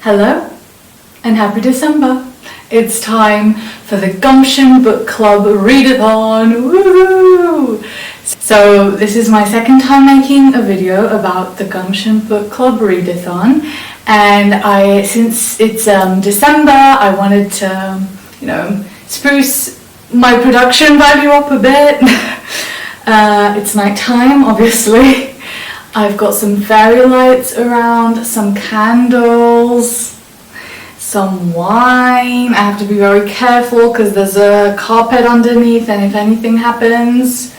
Hello and happy December. It's time for the Gumption Book Club readathon. Woohoo! So this is my second time making a video about the Gumption Book Club readathon, and since it's December, I wanted to, spruce my production value up a bit. It's night time, obviously. I've got some fairy lights around, some candles, some wine. I have to be very careful because there's a carpet underneath, and if anything happens,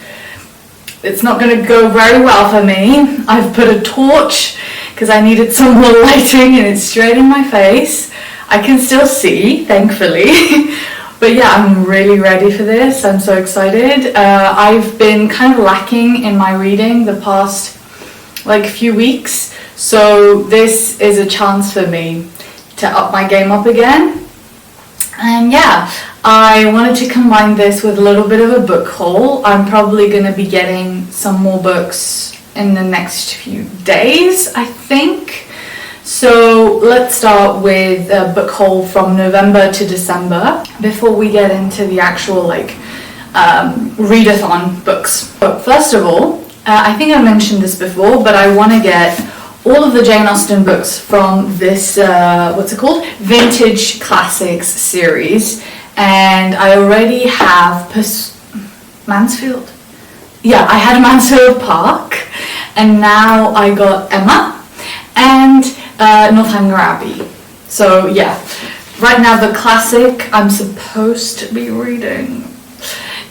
it's not going to go very well for me. I've put a torch because I needed some more lighting, and it's straight in my face. I can still see, thankfully. But yeah, I'm really ready for this. I'm so excited. I've been kind of lacking in my reading the past few weeks, so this is a chance for me to up my game up again. And yeah, I wanted to combine this with a little bit of a book haul. I'm probably going to be getting some more books in the next few days, I think. So let's start with a book haul from November to December before we get into the actual readathon books. But first of all, I think I mentioned this before, but I want to get all of the Jane Austen books from this, Vintage Classics series. And I already have Mansfield? Yeah, I had Mansfield Park, and now I got Emma and Northanger Abbey. So yeah, right now the classic I'm supposed to be reading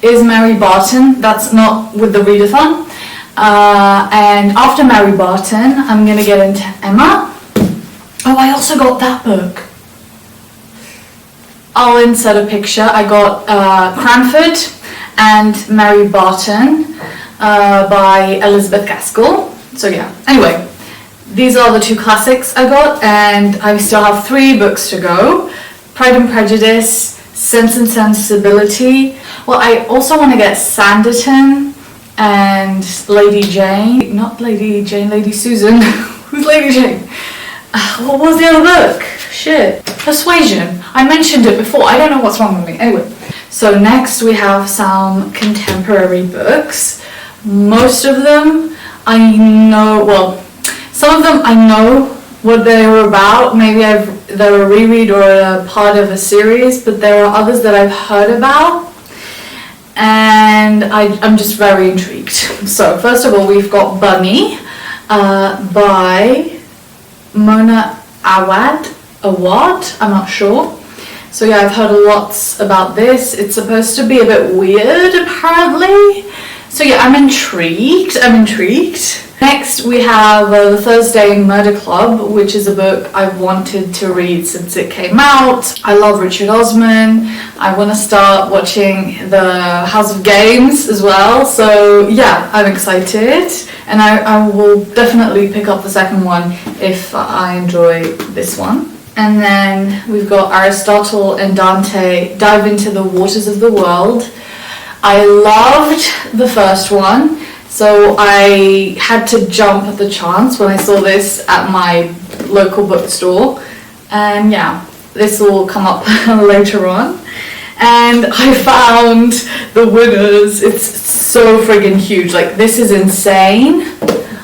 is Mary Barton. That's not with the readathon. And after Mary Barton, I'm going to get into Emma. Oh, I also got that book. I'll insert a picture. I got Cranford and Mary Barton by Elizabeth Gaskell. So yeah, anyway, these are the two classics I got, and I still have 3 books to go. Pride and Prejudice, Sense and Sensibility. Well, I also want to get Sanditon and Lady Jane. Not Lady Jane, Lady Susan. Who's Lady Jane? What was the other book? Shit. Persuasion. I mentioned it before. I don't know what's wrong with me. Anyway. So next we have some contemporary books. Most of them I know, well, some of them I know what they were about. Maybe they're a reread or a part of a series, but there are others that I've heard about, and I'm just very intrigued. So first of all, we've got Bunny by Mona Awad, I'm not sure. So yeah, I've heard lots about this. It's supposed to be a bit weird, apparently. So yeah, I'm intrigued. Next we have The Thursday Murder Club, which is a book I've wanted to read since it came out. I love Richard Osman. I want to start watching the House of Games as well. So yeah, I'm excited. And I will definitely pick up the second one if I enjoy this one. And then we've got Aristotle and Dante Dive into the Waters of the World. I loved the first one, so I had to jump at the chance when I saw this at my local bookstore. And yeah, this will come up later on. And I found the winners. It's so friggin' huge. This is insane.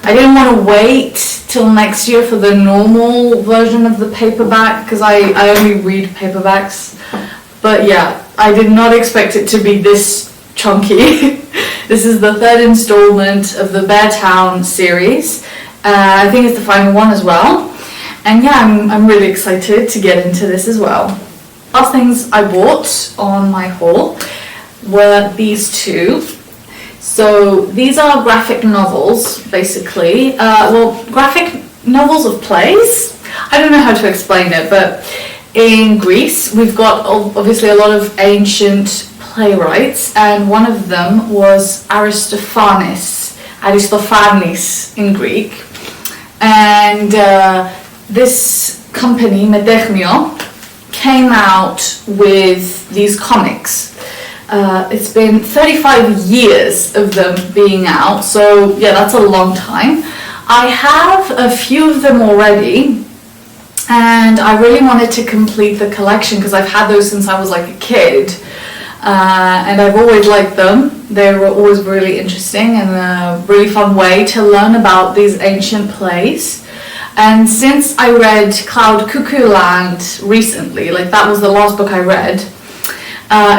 I didn't want to wait till next year for the normal version of the paperback because I only read paperbacks. But yeah, I did not expect it to be this chunky. This is the 3rd installment of the Beartown series. I think it's the final one as well. And yeah, I'm really excited to get into this as well. Last things I bought on my haul were these 2. So these are graphic novels, basically. Graphic novels of plays. I don't know how to explain it, but in Greece we've got obviously a lot of ancient playwrights, and one of them was Aristophanes in Greek. And this company, Medechnio, came out with these comics. It's been 35 years of them being out, so yeah, that's a long time. I have a few of them already, and I really wanted to complete the collection because I've had those since I was like a kid, and I've always liked them. They were always really interesting and a really fun way to learn about these ancient plays. And since I read Cloud Cuckoo Land recently, like that was the last book I read,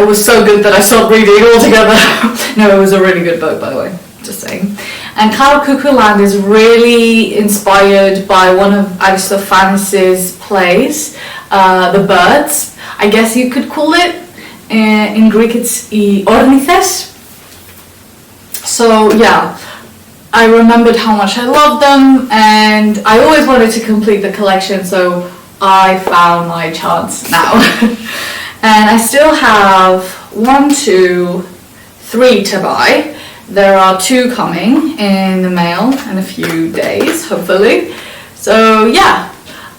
it was so good that I stopped reading altogether. No, it was a really good book, by the way, just saying. And Cloud Cuckoo Land is really inspired by one of Aristophanes' plays, The Birds, I guess you could call it. In Greek it's I Ornithes. So yeah, I remembered how much I loved them, and I always wanted to complete the collection, so I found my chance now. And I still have 1, 2, 3 to buy. There are 2 coming in the mail in a few days, hopefully. So yeah,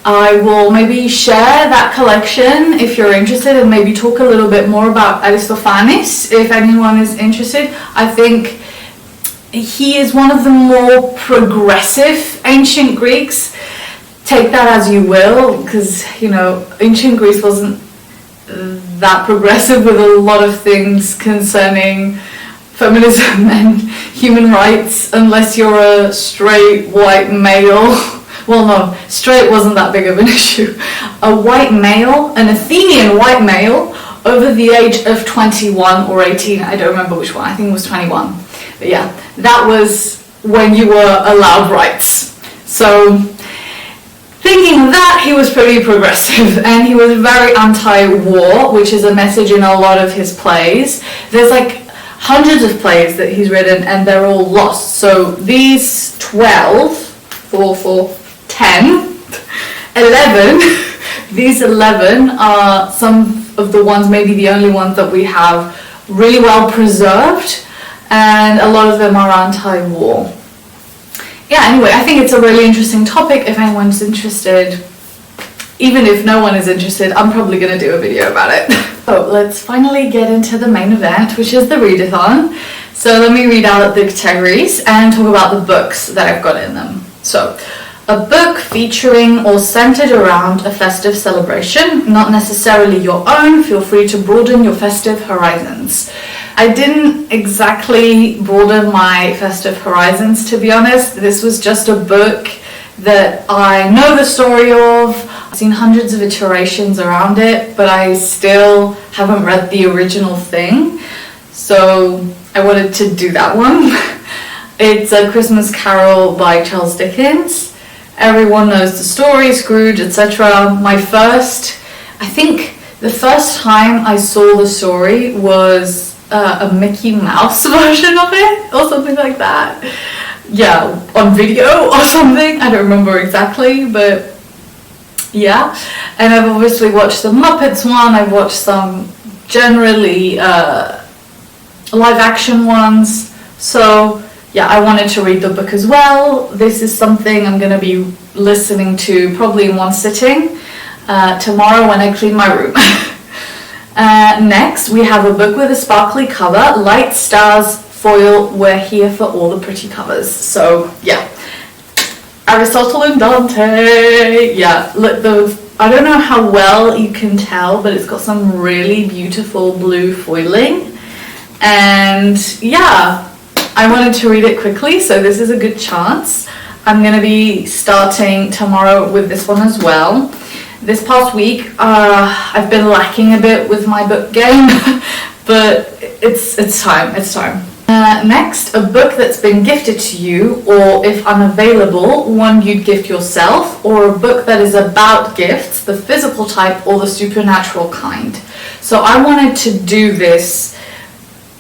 I will maybe share that collection if you're interested, and maybe talk a little bit more about Aristophanes if anyone is interested. I think he is one of the more progressive ancient Greeks. Take that as you will, because, you know, ancient Greece wasn't that progressive with a lot of things concerning feminism and human rights, unless you're a straight white male. Well, no, straight wasn't that big of an issue. A white male, an Athenian white male, over the age of 21 or 18, I don't remember which one, I think it was 21. But yeah, that was when you were allowed rights. So, thinking of that, he was pretty progressive, and he was very anti-war, which is a message in a lot of his plays. There's like hundreds of plays that he's written, and they're all lost. So these 12, 4, 10, 11, these 11 are some of the ones, maybe the only ones that we have really well preserved, and a lot of them are anti-war. Yeah, anyway, I think it's a really interesting topic if anyone's interested. Even if no one is interested, I'm probably going to do a video about it. So let's finally get into the main event, which is the readathon. So let me read out the categories and talk about the books that I've got in them. So, a book featuring or centered around a festive celebration, not necessarily your own. Feel free to broaden your festive horizons. I didn't exactly broaden my festive horizons, to be honest. This was just a book that I know the story of. I've seen hundreds of iterations around it, but I still haven't read the original thing. So I wanted to do that one. It's A Christmas Carol by Charles Dickens. Everyone knows the story, Scrooge, etc. I think the first time I saw the story was a Mickey Mouse version of it, or something like that. Yeah, on video or something, I don't remember exactly, but yeah. And I've obviously watched the Muppets one, I've watched some generally live action ones, so yeah, I wanted to read the book as well. This is something I'm going to be listening to probably in one sitting tomorrow when I clean my room. Next, we have a book with a sparkly cover, Light Stars Foil, We're Here for All the Pretty Covers. So, yeah. Aristotle and Dante. Yeah, look, I don't know how well you can tell, but it's got some really beautiful blue foiling. And, yeah, I wanted to read it quickly, so this is a good chance. I'm going to be starting tomorrow with this one as well. This past week, I've been lacking a bit with my book game, but it's time. Next, a book that's been gifted to you, or if unavailable, one you'd gift yourself, or a book that is about gifts, the physical type or the supernatural kind. So I wanted to do this,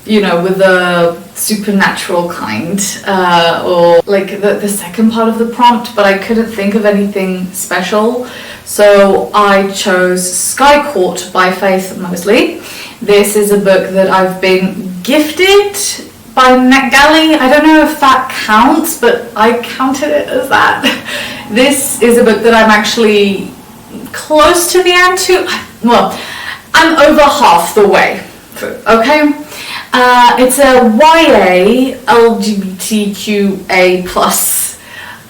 you know, with the supernatural kind, or like the second part of the prompt, but I couldn't think of anything special, so I chose Sky Court by Faith Mosley. This is a book that I've been gifted by NetGalley. I don't know if that counts, but I counted it as that. This is a book that I'm actually close to the end to. Well, I'm over half the way through, okay? It's a YA LGBTQA plus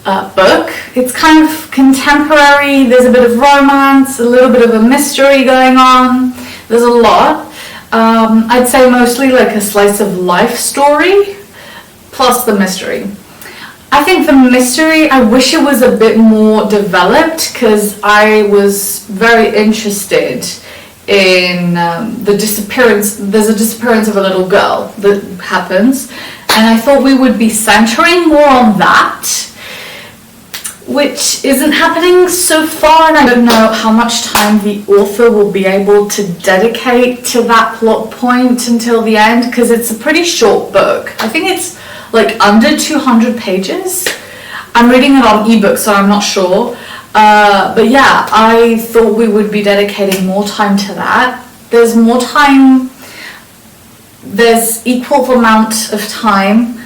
book. It's kind of contemporary, there's a bit of romance, a little bit of a mystery going on, there's a lot. I'd say mostly like a slice of life story, plus the mystery. I think the mystery, I wish it was a bit more developed, because I was very interested in the disappearance. There's a disappearance of a little girl that happens, and I thought we would be centering more on that, which isn't happening so far, and I don't know how much time the author will be able to dedicate to that plot point until the end, because it's a pretty short book. I think it's like under 200 pages. I'm reading it on ebook, so I'm not sure. But yeah, I thought we would be dedicating more time to that. There's more time, there's equal amount of time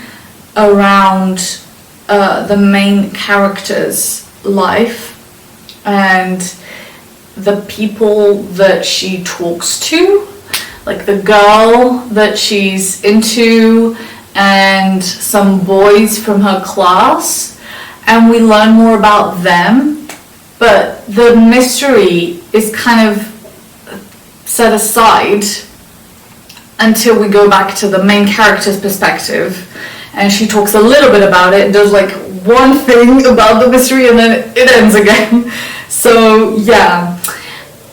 around the main character's life and the people that she talks to, like the girl that she's into and some boys from her class, and we learn more about them, but the mystery is kind of set aside until we go back to the main character's perspective, and she talks a little bit about it, does like one thing about the mystery, and then it ends again. So yeah,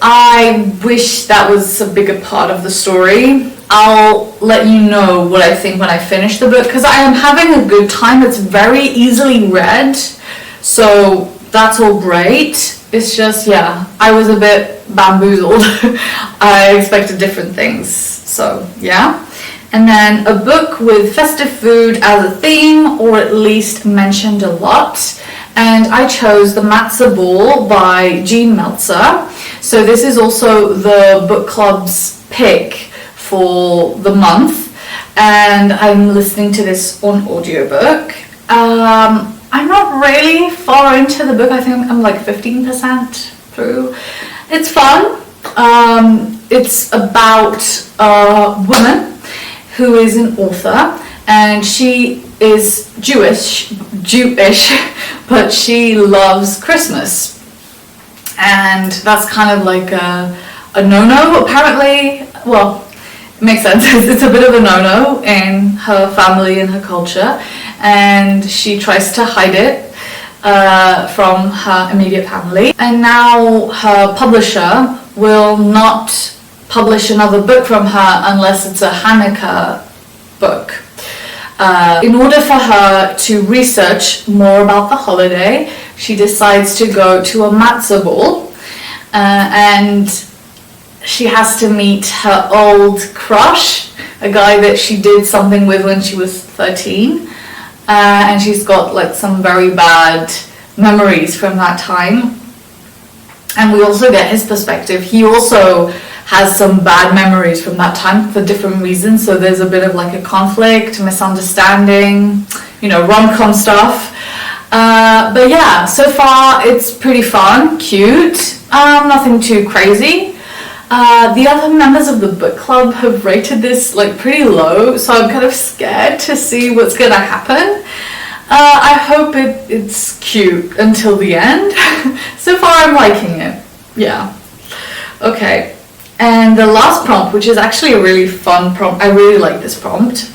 I wish that was a bigger part of the story. I'll let you know what I think when I finish the book, because I am having a good time. It's very easily read, so that's all great. It's just, yeah, I was a bit bamboozled. I expected different things, so yeah. And then a book with festive food as a theme, or at least mentioned a lot. And I chose The Matzah Ball by Jean Meltzer. So this is also the book club's pick for the month. And I'm listening to this on audiobook. I'm not really far into the book. I think I'm like 15% through. It's fun. It's about a woman who is an author, and she is Jewish, but she loves Christmas, and that's kind of like a no-no apparently. Well, it makes sense. It's a bit of a no-no in her family and her culture, and she tries to hide it from her immediate family, and now her publisher will not publish another book from her unless it's a Hanukkah book. In order for her to research more about the holiday, she decides to go to a matzah ball, and she has to meet her old crush, a guy that she did something with when she was 13, and she's got like some very bad memories from that time. And we also get his perspective. He also has some bad memories from that time for different reasons, so there's a bit of like a conflict, misunderstanding, you know, rom-com stuff. But yeah, so far it's pretty fun, cute, nothing too crazy. The other members of the book club have rated this like pretty low, so I'm kind of scared to see what's gonna happen. I hope it's cute until the end. So far I'm liking it, yeah. Okay. And the last prompt, which is actually a really fun prompt, I really like this prompt,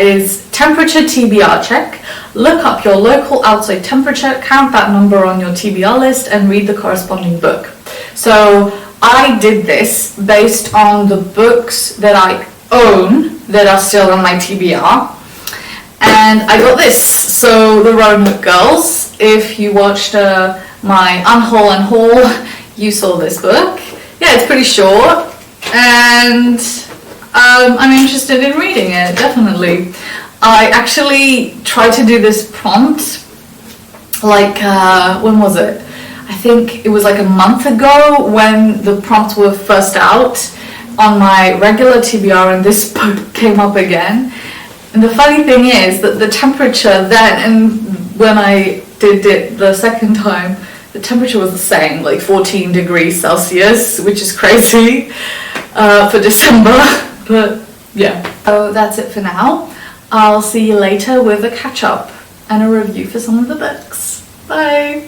is temperature TBR check. Look up your local outside temperature, count that number on your TBR list, and read the corresponding book. So I did this based on the books that I own that are still on my TBR. And I got this. So The Roanoke Girls, if you watched my Unhaul and Haul, you saw this book. Yeah, it's pretty short, and I'm interested in reading it, definitely. I actually tried to do this prompt, like, when was it? I think it was like a month ago when the prompts were first out on my regular TBR, and this book came up again. And the funny thing is that the temperature then, and when I did it the second time, the temperature was the same, like 14 degrees Celsius, which is crazy for December, but yeah. So that's it for now. I'll see you later with a catch-up and a review for some of the books. Bye.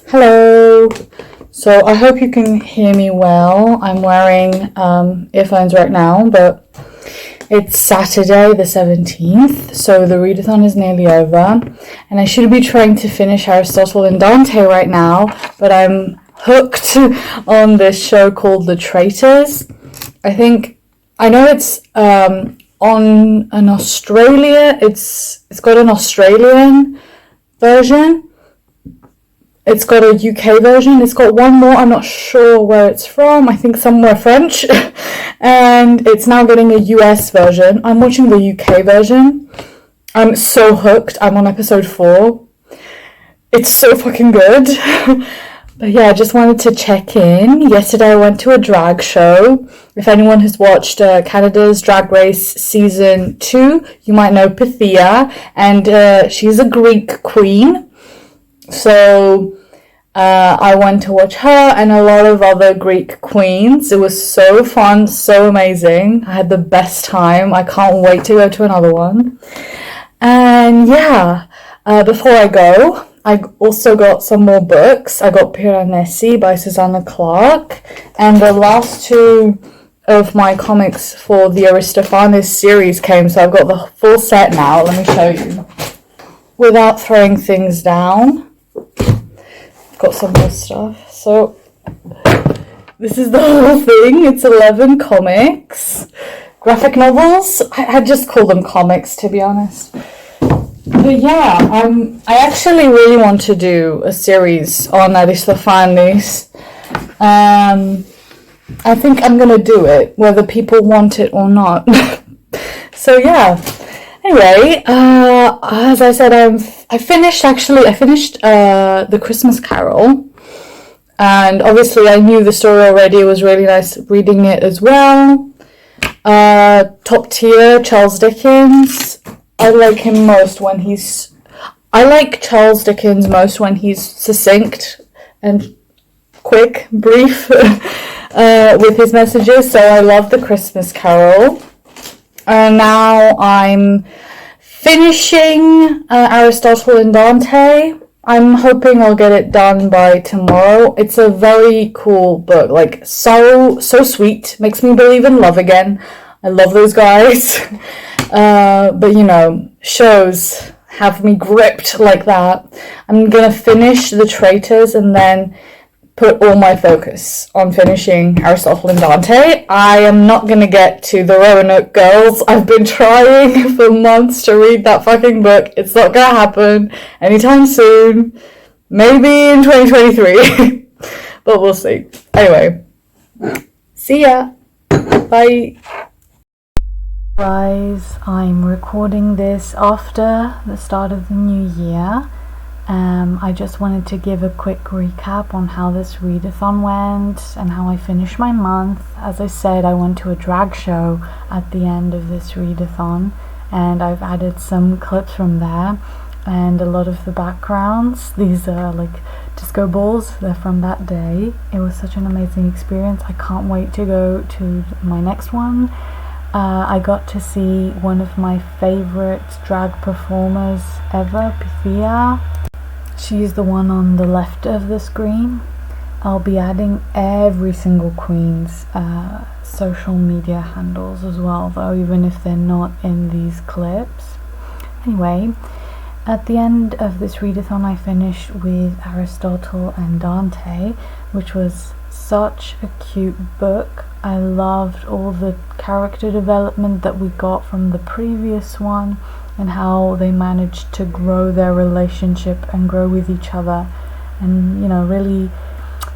Hello. So I hope you can hear me well. I'm wearing earphones right now, but it's Saturday the 17th, so the readathon is nearly over, and I should be trying to finish Aristotle and Dante right now, but I'm hooked on this show called The Traitors. I know it's on an Australia. It's got an Australian version. It's got a UK version. It's got one more. I'm not sure where it's from. I think somewhere French. And it's now getting a US version. I'm watching the UK version. I'm so hooked. I'm on episode 4. It's so fucking good. But yeah, I just wanted to check in. Yesterday I went to a drag show. If anyone has watched Canada's Drag Race Season 2, you might know Pythia. And she's a Greek queen. So I went to watch her and a lot of other Greek queens. It was so fun, so amazing. I had the best time. I can't wait to go to another one. And yeah, before I go, I also got some more books. I got Piranesi by Susanna Clarke, and the last 2 of my comics for the Aristophanes series came, so I've got the full set now. Let me show you. Without throwing things down, got some more stuff. So this is the whole thing. It's 11 comics, graphic novels. I just call them comics, to be honest. But yeah, I actually really want to do a series on Aristophanes. I think I'm gonna do it, whether people want it or not. So yeah. Anyway, as I said, I finished The Christmas Carol, and obviously I knew the story already. It was really nice reading it as well. Top tier, Charles Dickens. I like Charles Dickens most when he's succinct and quick, brief with his messages. So I love The Christmas Carol. Now I'm finishing Aristotle and Dante. I'm hoping I'll get it done by tomorrow. It's a very cool book, like so sweet, makes me believe in love again. I love those guys. But you know, shows have me gripped like that. I'm gonna finish The Traitors and then put all my focus on finishing Aristotle and Dante. I am not gonna get to the Roanoke Girls. I've been trying for months to read that fucking book. It's not gonna happen anytime soon. Maybe in 2023. But we'll see. Anyway. See ya. Bye. Guys, I'm recording this after the start of the new year. I just wanted to give a quick recap on how this readathon went and how I finished my month. As I said, I went to a drag show at the end of this readathon, and I've added some clips from there and a lot of the backgrounds. These are like disco balls, they're from that day. It was such an amazing experience. I can't wait to go to my next one. I got to see one of my favorite drag performers ever, Pythia. She's the one on the left of the screen. I'll be adding every single queen's social media handles as well, though, even if they're not in these clips. Anyway, at the end of this readathon I finished with Aristotle and Dante, which was such a cute book. I loved all the character development that we got from the previous one and how they managed to grow their relationship and grow with each other, and you know, really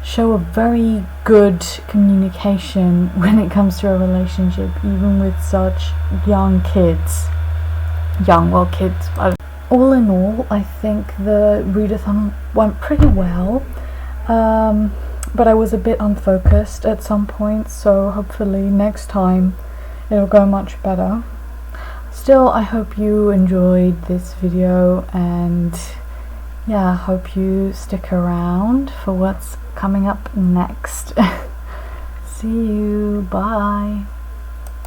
show a very good communication when it comes to a relationship, even with such young kids. young, well, kids. All in all, I think the readathon went pretty well, but I was a bit unfocused at some points, so hopefully next time it'll go much better. Still, I hope you enjoyed this video, and yeah, I hope you stick around for what's coming up next. See you, bye.